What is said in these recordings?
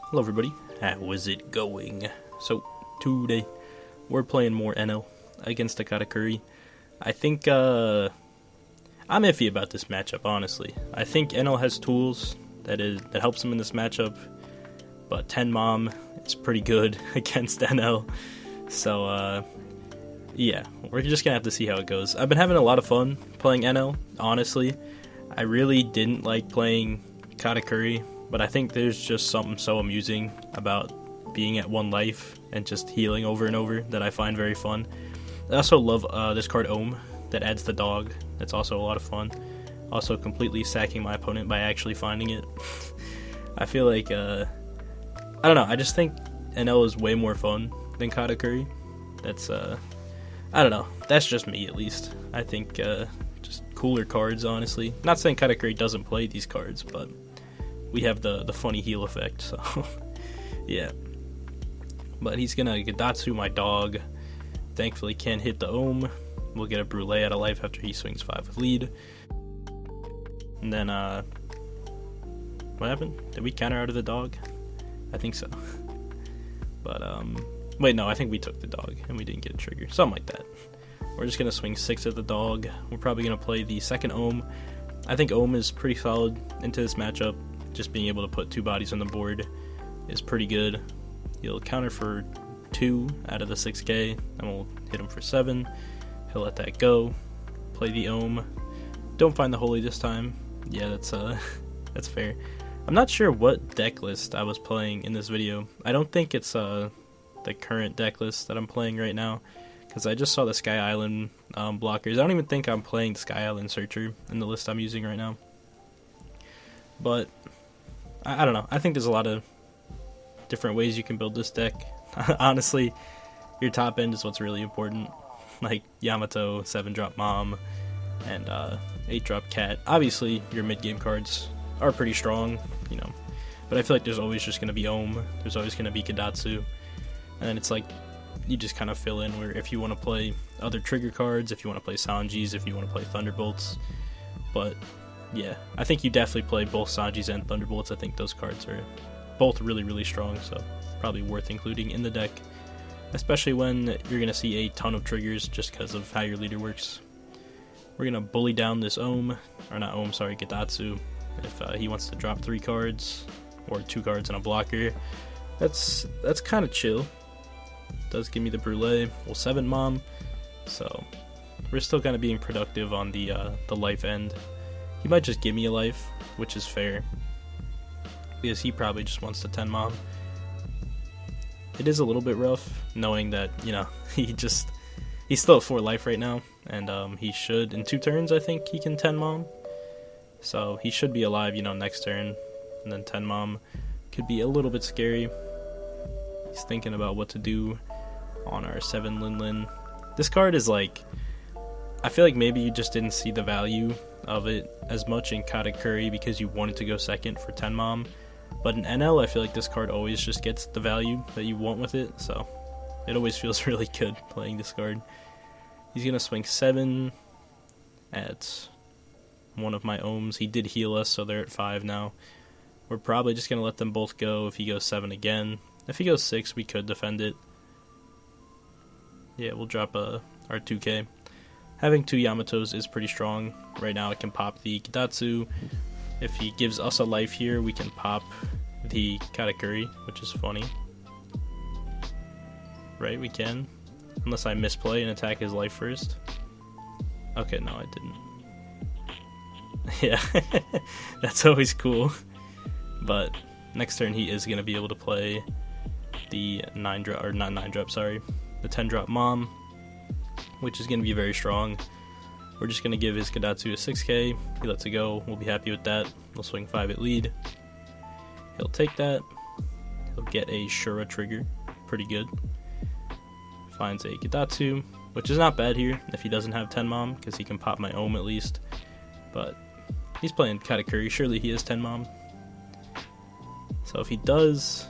Hello everybody, how is it going? So, today, we're playing more Enel against the Katakuri. I think, I'm iffy about this matchup, honestly. I think Enel has tools that helps him in this matchup, but 10 Mom is pretty good against Enel. So, yeah, we're just gonna have to see how it goes. I've been having a lot of fun playing Enel, honestly. I really didn't like playing Katakuri, but I think there's just something so amusing about being at one life and just healing over and over that I find very fun. I also love this card Ohm that adds the dog. That's also a lot of fun. Also completely sacking my opponent by actually finding it. I feel like, I don't know, I just think Enel is way more fun than Katakuri. That's, I don't know, that's just me at least. I think just cooler cards, honestly. Not saying Katakuri doesn't play these cards, but we have the funny heal effect, so yeah. But he's gonna Gedatsu my dog. Thankfully can't hit the Ohm. We'll get a Brûlée out of life after he swings 5 with lead. And then, what happened? Did we counter out of the dog? I think so. But, wait, no, I think we took the dog and we didn't get a trigger. Something like that. We're just gonna swing 6 at the dog. We're probably gonna play the second Ohm. I think Ohm is pretty solid into this matchup. Just being able to put 2 bodies on the board is pretty good. He'll counter for 2 out of the 6k, and we'll hit him for 7. He'll let that go. Play the Ohm. Don't find the Holy this time. Yeah, that's fair. I'm not sure what deck list I was playing in this video. I don't think it's the current deck list that I'm playing right now, because I just saw the Sky Island blockers. I don't even think I'm playing the Sky Island Searcher in the list I'm using right now. But I don't know. I think there's a lot of different ways you can build this deck. Honestly, your top end is what's really important. Like Yamato, 7-drop Mom, and 8-drop Cat. Obviously, your mid-game cards are pretty strong, you know. But I feel like there's always just going to be Ohm. There's always going to be Gedatsu. And then it's like, you just kind of fill in where if you want to play other trigger cards, if you want to play Sanjis, if you want to play Thunderbolts. But yeah, I think you definitely play both Sanjis and Thunderbolts. I think those cards are both really, really strong, so probably worth including in the deck, especially when you're going to see a ton of triggers just because of how your leader works. We're going to bully down this Ohm, or not Ohm, sorry, Gedatsu, if he wants to drop 3 cards, or 2 cards and a blocker. That's kind of chill. Does give me the Brûlée, well 7 Mom, so we're still kind of being productive on the life end. He might just give me a life, which is fair, because he probably just wants to 10 Mom. It is a little bit rough, knowing that, you know, he's still at 4 life right now, and he should, in 2 turns, I think he can 10 Mom. So he should be alive, you know, next turn, and then 10 Mom could be a little bit scary. He's thinking about what to do on our 7 Lin Lin. This card is like, I feel like maybe you just didn't see the value of it as much in Katakuri because you wanted to go second for 10 Mom. But in NL, I feel like this card always just gets the value that you want with it, so it always feels really good playing this card. He's going to swing 7 at one of my Ohms. He did heal us, so they're at 5 now. We're probably just going to let them both go if he goes 7 again. If he goes 6, we could defend it. Yeah, we'll drop our 2k. Having 2 Yamatos is pretty strong. Right now I can pop the Gedatsu. If he gives us a life here, we can pop the Katakuri, which is funny. Right, we can. Unless I misplay and attack his life first. Okay, no, I didn't. Yeah, that's always cool. But next turn he is going to be able to play the 9-drop, or not 9-drop, sorry, the 10-drop Mom, which is going to be very strong. We're just going to give his Gedatsu a 6k, he lets it go, we'll be happy with that. We'll swing 5 at lead. He'll take that, he'll get a Shura trigger, pretty good. Finds a Gedatsu, which is not bad here if he doesn't have 10 Mom, because he can pop my Ohm at least. But he's playing Katakuri, surely he is 10 Mom. So if he does,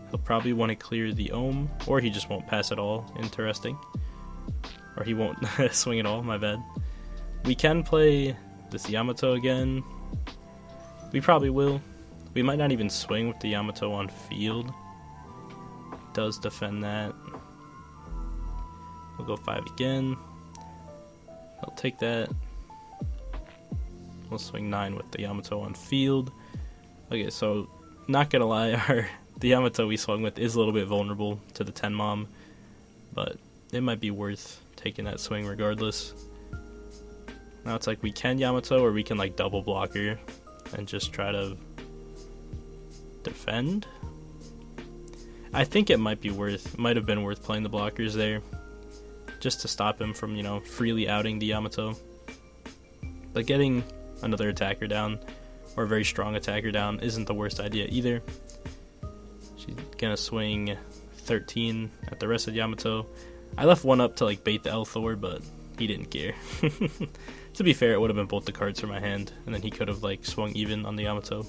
he'll probably want to clear the Ohm, or he just won't pass at all, interesting. Or he won't swing at all, my bad. We can play this Yamato again. We probably will. We might not even swing with the Yamato on field. Does defend that. We'll go 5 again. I'll take that. We'll swing 9 with the Yamato on field. Okay, so not gonna lie, the Yamato we swung with is a little bit vulnerable to the 10 mom, but it might be worth taking that swing regardless. Now it's like we can Yamato, or we can like double block her and just try to defend. I think it might have been worth playing the blockers there, just to stop him from, you know, freely outing the Yamato. But getting another attacker down, or a very strong attacker down, isn't the worst idea either. She's gonna swing 13 at the rest of Yamato. I left one up to like bait the L-Thor, but he didn't care. To be fair, it would have been both the cards from my hand, and then he could have like swung even on the Yamato.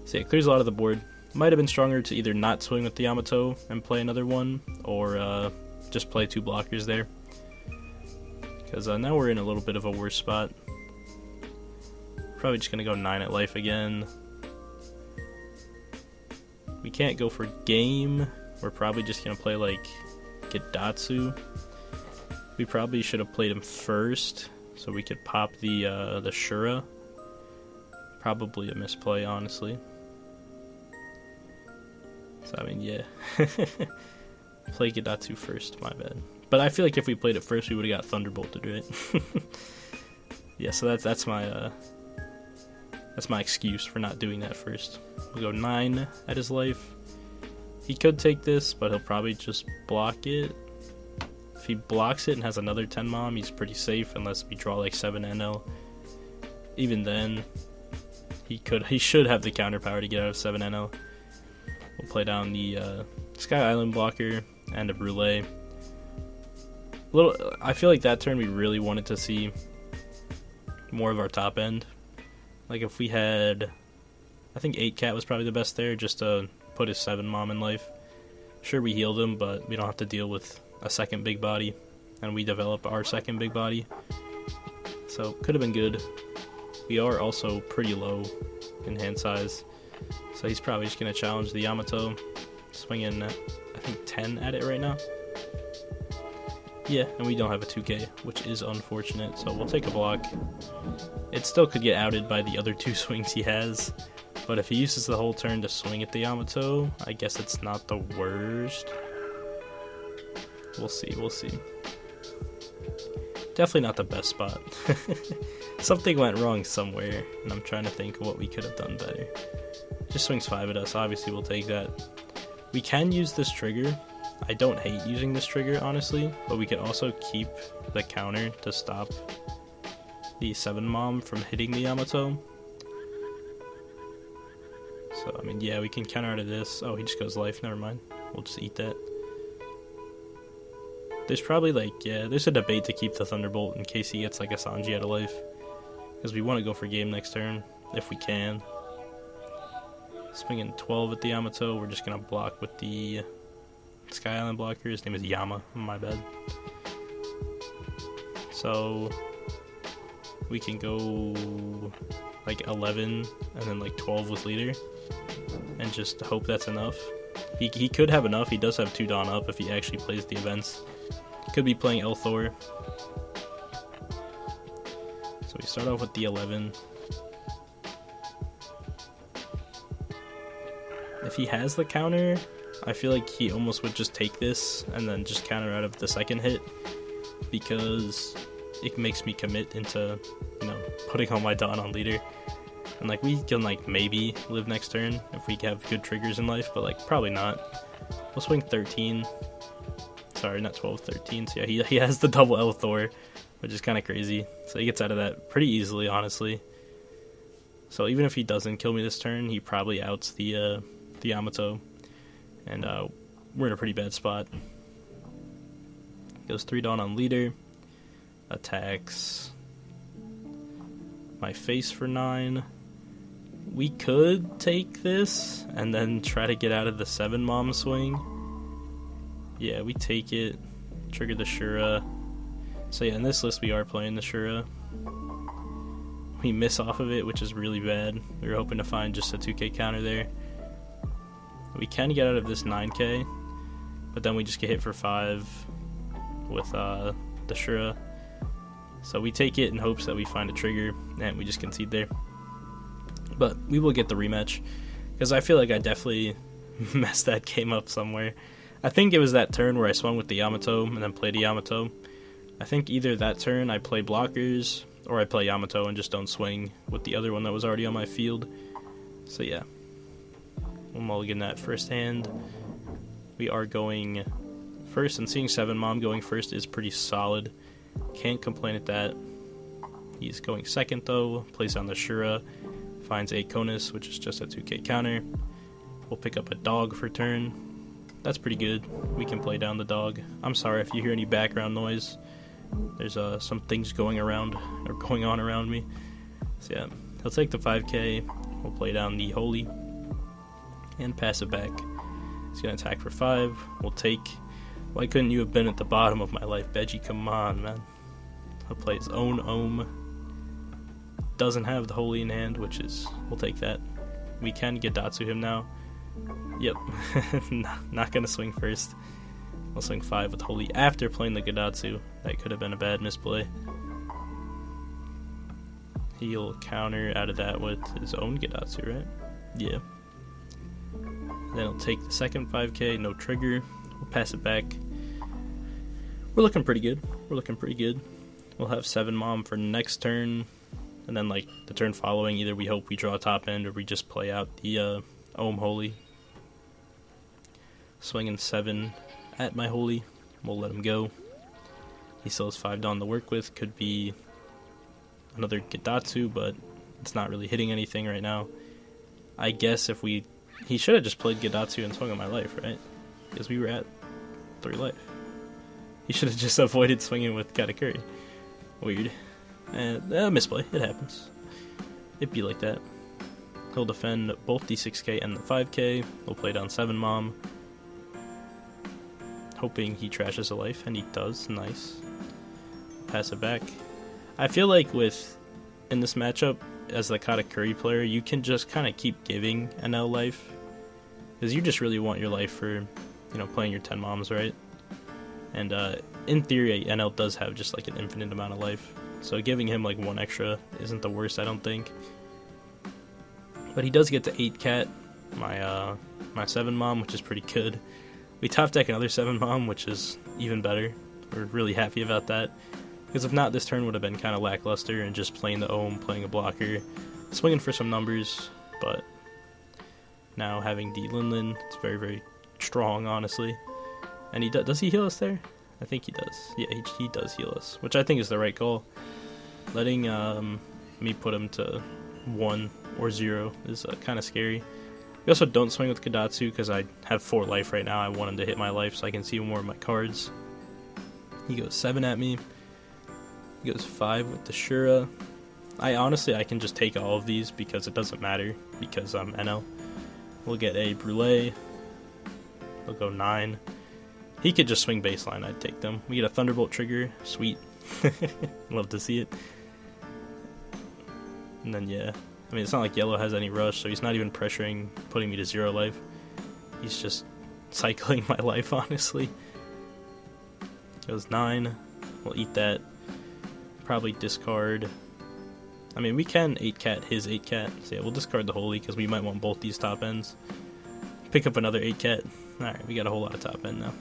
So yeah, it clears a lot of the board. Might have been stronger to either not swing with the Yamato and play another one, or just play 2 blockers there. Because now we're in a little bit of a worse spot. Probably just going to go 9 at life again. We can't go for game. We're probably just going to play like Gidatsu. We probably should have played him first, so we could pop the Shura. Probably a misplay, honestly. So, I mean, yeah. Play Gidatsu first, my bad. But I feel like if we played it first, we would have got Thunderbolted, right? Yeah, so that's my excuse for not doing that first. We'll go 9 at his life. He could take this, but he'll probably just block it. If he blocks it and has another 10 mom, he's pretty safe unless we draw like 7 Enel. Even then, he should have the counter power to get out of 7 Enel. We'll play down the Sky Island blocker and a Brûlée. I feel like that turn we really wanted to see more of our top end. Like if we had, I think 8 Cat was probably the best there, just to put his 7 mom in life. Sure, we healed him, but we don't have to deal with a second big body, and we develop our second big body. So could have been good. We are also pretty low in hand size, so he's probably just going to challenge the Yamato, swinging, I think, 10 at it right now. Yeah, and we don't have a 2K, which is unfortunate, so we'll take a block. It still could get outed by the other 2 swings he has, but if he uses the whole turn to swing at the Yamato, I guess it's not the worst. We'll see, we'll see. Definitely not the best spot. Something went wrong somewhere, and I'm trying to think of what we could have done better. Just swings 5 at us, obviously we'll take that. We can use this trigger. I don't hate using this trigger, honestly, but we could also keep the counter to stop the 7 mom from hitting the Yamato. So, I mean, yeah, we can counter out of this. Oh, he just goes life, never mind. We'll just eat that. There's probably, like, yeah, there's a debate to keep the Thunderbolt in case he gets, like, a Sanji out of life. Because we want to go for game next turn, if we can. Swinging 12 at the Yamato, we're just going to block with the Sky Island blocker. His name is Yama, my bad. So, we can go, like, 11 and then, like, 12 with leader. And just hope that's enough. He could have enough. He does have 2 Dawn up if he actually plays the events. Could be playing L-Thor. So we start off with the 11. If he has the counter, I feel like he almost would just take this and then just counter out of the second hit, because it makes me commit into, you know, putting all my Dawn on leader. And like we can like maybe live next turn if we have good triggers in life, but like probably not. We'll swing 13. Sorry, not 12, 13. So yeah, he has the double L-Thor, which is kind of crazy. So he gets out of that pretty easily, honestly. So even if he doesn't kill me this turn, he probably outs the Yamato. And we're in a pretty bad spot. Goes 3 Dawn on leader. Attacks my face for 9. We could take this and then try to get out of the 7 mom swing. Yeah, we take it. Trigger the Shura. So yeah, in this list we are playing the Shura. We miss off of it, which is really bad. We were hoping to find just a 2k counter there. We can get out of this 9k, but then we just get hit for 5 with the Shura. So we take it in hopes that we find a trigger, and we just concede there. But we will get the rematch, because I feel like I definitely messed that game up somewhere. I think it was that turn where I swung with the Yamato and then played a Yamato. I think either that turn I play blockers, or I play Yamato and just don't swing with the other one that was already on my field. So yeah, we'll mulligan that first hand. We are going first, and seeing 7 Mom going first is pretty solid. Can't complain at that. He's going second though, plays on the Shura, finds a Conus, which is just a 2k counter. We'll pick up a dog for turn. That's pretty good. We can play down the dog. I'm sorry if you hear any background noise. There's some things going on around me. So yeah, he'll take the 5k. We'll play down the Holy and pass it back. He's gonna attack for 5. We'll take. Why couldn't you have been at the bottom of my life, Bege? Come on, man. He'll play his own Ohm. Doesn't have the Holy in hand, which is, we'll take that. We can Gedatsu him now. Yep, not gonna swing first. We'll swing 5 with Holy after playing the Gedatsu. That could have been a bad misplay. He'll counter out of that with his own Gedatsu, right? Yeah. Then he'll take the second 5k, no trigger. We'll pass it back. We're looking pretty good. We'll have 7 Mom for next turn. And then, like, the turn following, either we hope we draw top end or we just play out the Ohm Holy. Swinging 7 at my Holy. We'll let him go. He still has 5 Dawn to work with. Could be another Gedatsu, but it's not really hitting anything right now. I guess if we... He should have just played Gedatsu and swung on my life, right? Because we were at 3 life. He should have just avoided swinging with Katakuri. Weird. Misplay. It happens. It'd be like that. He'll defend both the 6k and the 5k. We'll play down 7 Mom. Hoping he trashes a life, and he does. Nice. Pass it back. I feel like in this matchup, as the Katakuri player, you can just kind of keep giving Enel life. Because you just really want your life for, playing your 10 Moms, right? And in theory, Enel does have just like an infinite amount of life. So giving him like 1 extra isn't the worst, I don't think. But he does get to 8 cat my 7 Mom, which is pretty good. We top deck another 7 Mom, which is even better. We're really happy about that. Because if not, this turn would have been kind of lackluster and just playing the Ohm, playing a blocker, swinging for some numbers. But now having the Linlin, it's very, very strong, honestly. And does he heal us there? I think he does. Yeah, he does heal us, which I think is the right call. Letting me put him to 1 or 0 is kind of scary. We also don't swing with Gedatsu because I have 4 life right now. I want him to hit my life so I can see more of my cards. He goes 7 at me. He goes 5 with the Shura. I can just take all of these because it doesn't matter because I'm Enel. We'll get a Brûlé. We'll go 9. He could just swing baseline, I'd take them. We get a Thunderbolt trigger. Sweet. Love to see it. And then, yeah. I mean, it's not like yellow has any rush, so he's not even pressuring putting me to 0 life. He's just cycling my life, honestly. Goes 9. We'll eat that. Probably discard. I mean, we can 8 cat his 8 cat. So yeah, we'll discard the Holy because we might want both these top ends. Pick up another 8 cat. Alright, we got a whole lot of top end now.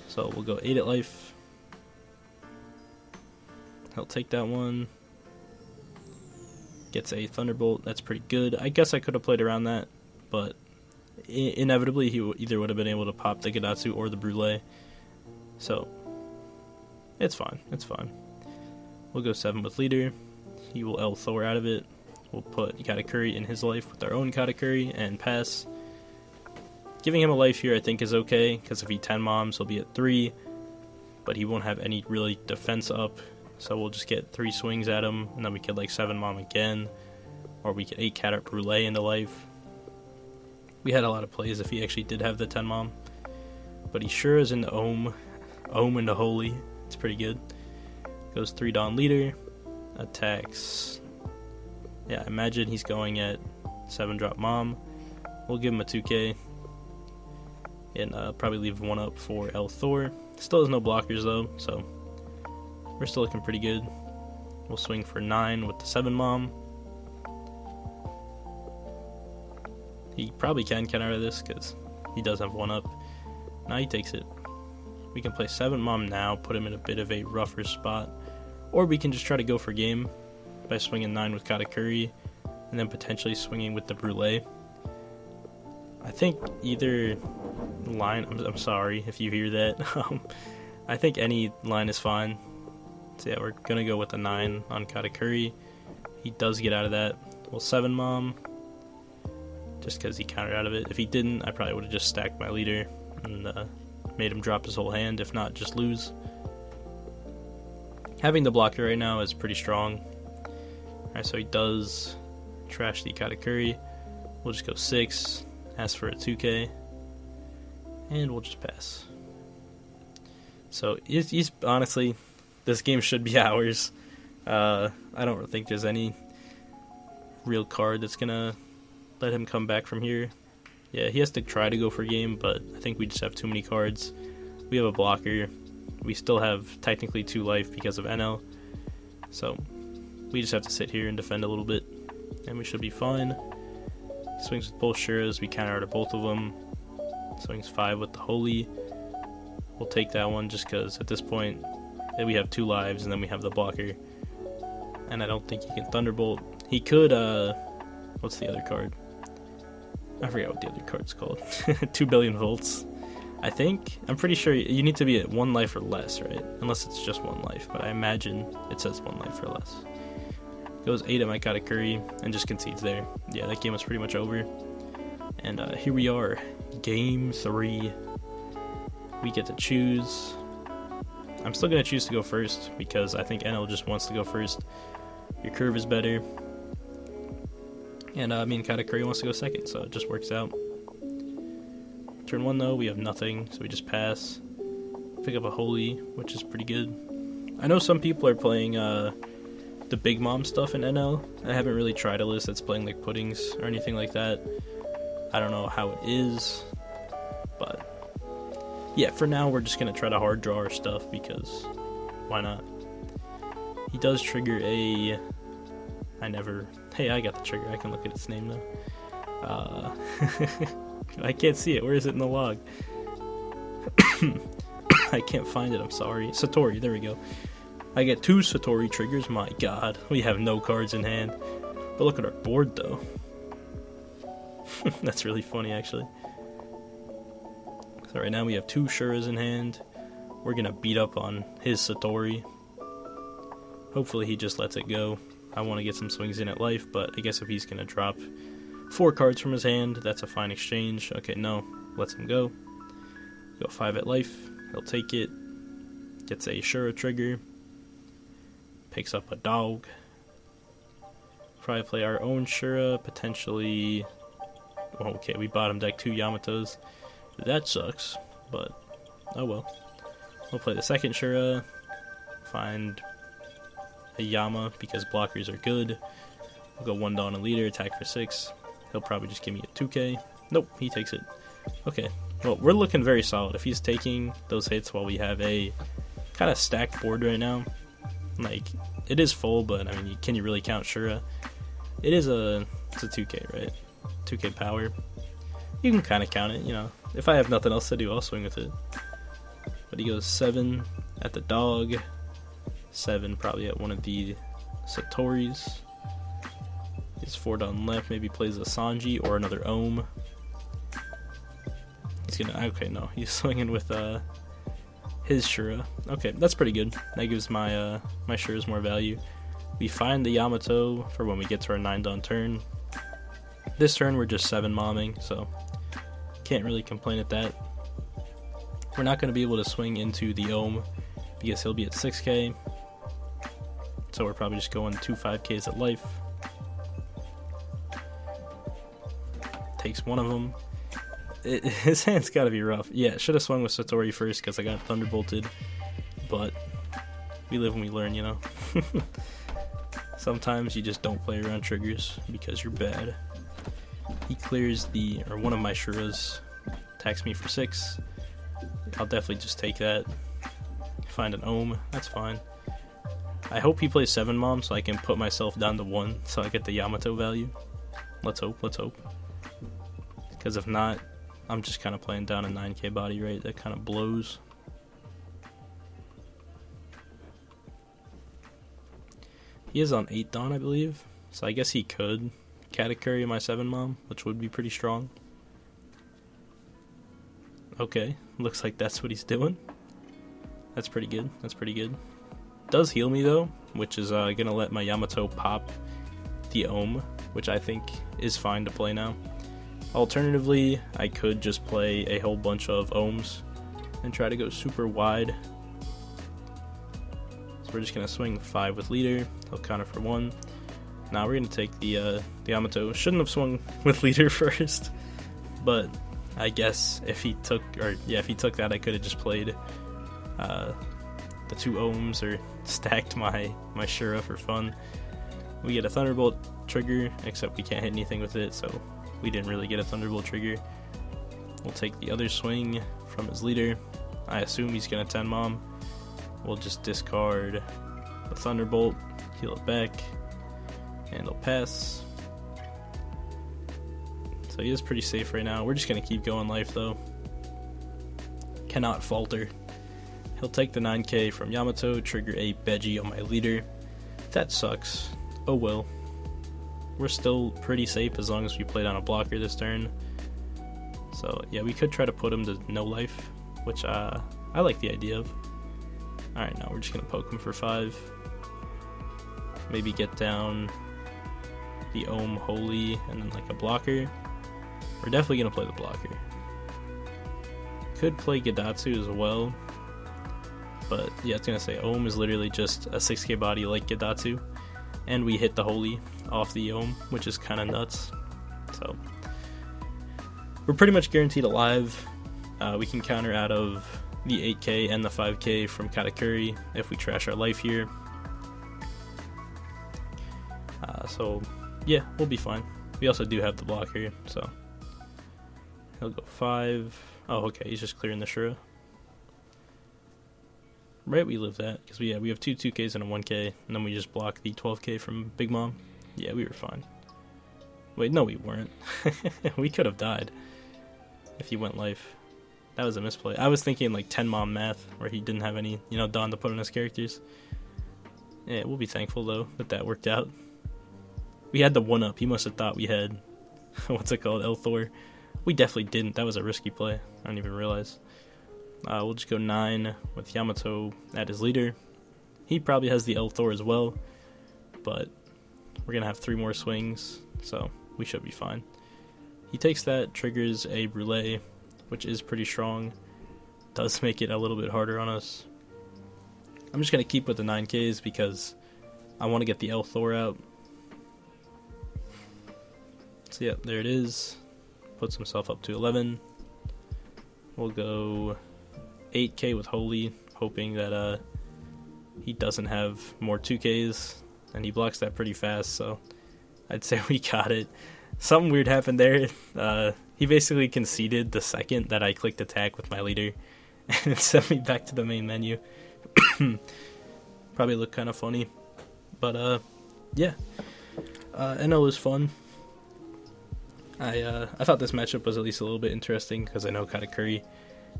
So we'll go 8 at life. He'll take that one. Gets a Thunderbolt. That's pretty good. I guess I could have played around that, but inevitably he either would have been able to pop the Gedatsu or the Brûlé. So it's fine. It's fine. We'll go 7 with Leader. He will L Thor out of it. We'll put Katakuri in his life with our own Katakuri and pass. Giving him a life here I think is okay, because if he 10 Moms he'll be at 3, but he won't have any really defense up, so we'll just get 3 swings at him, and then we could like 7 Mom again, or we could 8 cat up Brûlé into life. We had a lot of plays if he actually did have the 10 Mom, but he sure is in the Ohm into Holy. It's pretty good. Goes 3 Dawn Leader. attacks. Yeah, imagine he's going at 7-drop Mom. We'll give him a 2k. And probably leave one up for El Thor. Still has no blockers though, so we're still looking pretty good. We'll swing for 9 with the 7 Mom. He probably can count out of this because he does have 1 up. Now he takes it. We can play 7 Mom now, put him in a bit of a rougher spot. Or we can just try to go for game by swinging 9 with Katakuri and then potentially swinging with the Brûlée. I think either line, I'm sorry if you hear that. I think any line is fine. So yeah, we're going to go with a 9 on Katakuri. He does get out of that. Well, 7 Mom, just because he countered out of it. If he didn't, I probably would have just stacked my leader and made him drop his whole hand, if not just lose. Having the blocker right now is pretty strong. Alright, so he does trash the Katakuri. We'll just go 6, ask for a 2k, and we'll just pass. So he's honestly, this game should be ours. I don't think there's any real card that's gonna let him come back from here. Yeah, he has to try to go for game, but I think we just have too many cards. We have a blocker. We still have technically 2 life because of Enel. So we just have to sit here and defend a little bit, and we should be fine. He swings with both Shuras. We counter out of both of them. Swings 5 with the Holy. We'll take that one just because at this point we have 2 lives and then we have the blocker. And I don't think he can Thunderbolt. He could, what's the other card? I forget what the other card's called. 2 billion volts. I think. I'm pretty sure you need to be at 1 life or less, right? Unless it's just 1 life, but I imagine it says 1 life or less. Goes 8 at my Katakuri and just concedes there. Yeah, that game was pretty much over. And here we are, game 3. We get to choose. I'm still going to choose to go first because I think Enel just wants to go first. Your curve is better. And me and Katakuri wants to go second, so it just works out. Turn 1 though, we have nothing, so we just pass. Pick up a Holy, which is pretty good. I know some people are playing the Big Mom stuff in NL. I haven't really tried a list that's playing like puddings or anything like that. I don't know how it is, but yeah, for now we're just going to try to hard draw our stuff because why not? He does trigger a... Hey, I got the trigger. I can look at its name now. I can't see it. Where is it in the log? I can't find it. I'm sorry. Satori. There we go. I get 2 Satori triggers. My god. We have no cards in hand. But look at our board, though. That's really funny, actually. So right now we have 2 Shuras in hand. We're going to beat up on his Satori. Hopefully he just lets it go. I want to get some swings in at life, but I guess if he's going to drop 4 cards from his hand, that's a fine exchange. Okay, no. Lets him go. Go 5 at life. He'll take it. Gets a Shura trigger. Picks up a dog. Probably play our own Shura. Potentially... Okay, we bottom deck 2 Yamatos. That sucks, but oh well. We'll play the second Shura. Find a Yama because blockers are good. We'll go 1 Dawn and leader, attack for 6. He'll probably just give me a 2k. Nope, he takes it. Okay, well, we're looking very solid. If he's taking those hits while we have a kind of stacked board right now, like, it is full, but I mean, can you really count Shura? It's a 2k, right? 2k power. You can kind of count it, you know. If I have nothing else to do, I'll swing with it. But he goes 7 at the dog. 7 probably at one of the Satoris. He's 4 down left, maybe plays a Sanji or another Ohm. He's gonna, okay, no, he's swinging with his Shura. Okay, that's pretty good. That gives my my Shuras more value. We find the Yamato for when we get to our 9 down turn. This turn we're just 7 momming, so can't really complain at that. We're not going to be able to swing into the Ohm because he'll be at 6k. So we're probably just going 2 5ks at life. Takes one of them. His hand's got to be rough. Yeah, should have swung with Satori first because I got Thunderbolted. But we live and we learn, you know. Sometimes you just don't play around triggers because you're bad. He clears one of my Shuras, attacks me for 6. I'll definitely just take that. Find an Ohm, that's fine. I hope he plays 7 Mom so I can put myself down to 1 so I get the Yamato value. Let's hope. Because if not, I'm just kind of playing down a 9k body rate that kind of blows. He is on 8 Dawn, I believe, so I guess he could Katakuri my 7 Mom, which would be pretty strong. Okay, looks like that's what he's doing. That's pretty good. Does heal me though, which is gonna let my Yamato pop the Ohm, which I think is fine to play now. Alternatively, I could just play a whole bunch of Ohms and try to go super wide. So we're just gonna swing 5 with leader. He'll counter for 1. Now we're gonna take the Yamato. Shouldn't have swung with leader first, but I guess if he took that, I could have just played the 2 Ohms or stacked my Shura for fun. We get a Thunderbolt trigger, except we can't hit anything with it, so we didn't really get a Thunderbolt trigger. We'll take the other swing from his leader. I assume he's gonna 10 Mom. We'll just discard the Thunderbolt, heal it back, and he'll pass. So he is pretty safe right now. We're just gonna keep going life though. Cannot falter. He'll take the 9k from Yamato, trigger a Bege on my leader. That sucks. Oh well. We're still pretty safe as long as we play down a blocker this turn. So yeah, we could try to put him to no life, which I like the idea of. Alright, now we're just gonna poke him for 5. Maybe get down the Ohm Holy and then like a blocker. We're definitely gonna play the blocker. Could play Gedatsu as well. But yeah, it's gonna say Ohm is literally just a 6k body like Gedatsu. And we hit the Holy off the Ohm, which is kind of nuts. So we're pretty much guaranteed alive. We can counter out of the 8k and the 5k from Katakuri if we trash our life here. So yeah, we'll be fine. We also do have the block here, so he'll go 5. Oh, okay, he's just clearing the Shura. Right, we live that, because we have 2 2Ks and a 1K, and then we just block the 12K from Big Mom. Yeah, we were fine. Wait, no we weren't. We could have died if he went life. That was a misplay. I was thinking like 10 Mom math, where he didn't have any, Dawn to put on his characters. Yeah, we'll be thankful though, that worked out. We had the 1-up, he must have thought we had, what's it called, L-Thor. We definitely didn't, that was a risky play, I don't even realize. We'll just go 9 with Yamato at his leader. He probably has the L-Thor as well, but we're going to have 3 more swings, so we should be fine. He takes that, triggers a Brûlée, which is pretty strong. Does make it a little bit harder on us. I'm just going to keep with the 9Ks because I want to get the L-Thor out. So yeah, there it is. Puts himself up to 11. We'll go 8k with Holy, hoping that he doesn't have more 2ks, and he blocks that pretty fast, so I'd say we got it. Something weird happened there. He basically conceded the second that I clicked attack with my leader, and it sent me back to the main menu. Probably looked kind of funny, but yeah, Enel is fun. I thought this matchup was at least a little bit interesting because I know Katakuri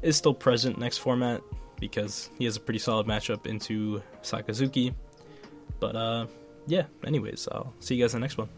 is still present next format because he has a pretty solid matchup into Sakazuki. But yeah, anyways, I'll see you guys in the next one.